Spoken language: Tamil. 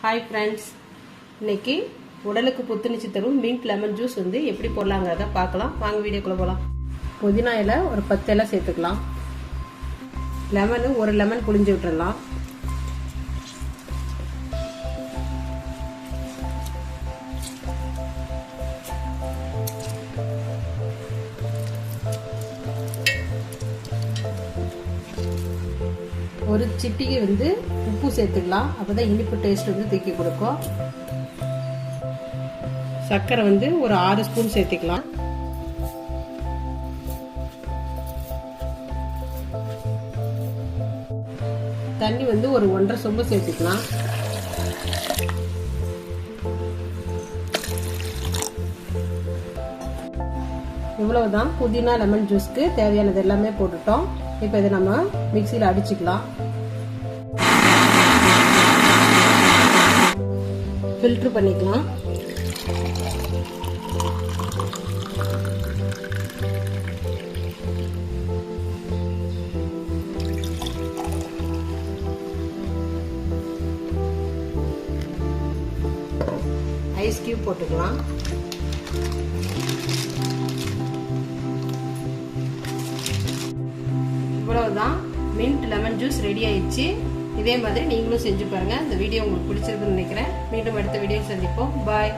ஹாய் ஃப்ரெண்ட்ஸ், இன்னைக்கு உடலுக்கு புத்துணர்ச்சி தரும் மின்ட் லெமன் ஜூஸ் வந்து எப்படி போடலாங்கிறத பார்க்கலாம். வாங்க வீடியோக்குள்ளே போகலாம். புதினா இலை ஒரு 10 இலை சேர்த்துக்கலாம். லெமனு ஒரு லெமன் புளிஞ்சு விட்டுடலாம். ஒரு சிட்டிகை வந்து உப்பு சேர்த்துக்கலாம். அப்போதான் இனிப்பு டேஸ்ட் வந்து தூக்கி கொடுக்கும். சர்க்கரை வந்து ஒரு 6 ஸ்பூன் சேர்த்துக்கலாம். தண்ணி வந்து ஒரு 1.5 சொம்பு சேர்த்துக்கலாம். இவ்வளவுதான் புதினா லெமன் ஜூஸ்க்கு தேவையானது எல்லாமே போட்டுட்டோம். இப்போ இதை நம்ம மிக்சியில் அடிச்சுக்கலாம். ஃபில்டர் பண்ணிக்கலாம். ஐஸ் கியூப் போட்டுக்கலாம். இவ்வளவுதான் மின்ட் லெமன் ஜூஸ் ரெடி ஆயிடுச்சு. இதே மாதிரி நீங்களும் செஞ்சு பாருங்க. இந்த வீடியோ உங்களுக்கு பிடிச்சிருக்குன்னு நினைக்கிறேன். மீண்டும் அடுத்த வீடியோ சந்திப்போம். பாய்.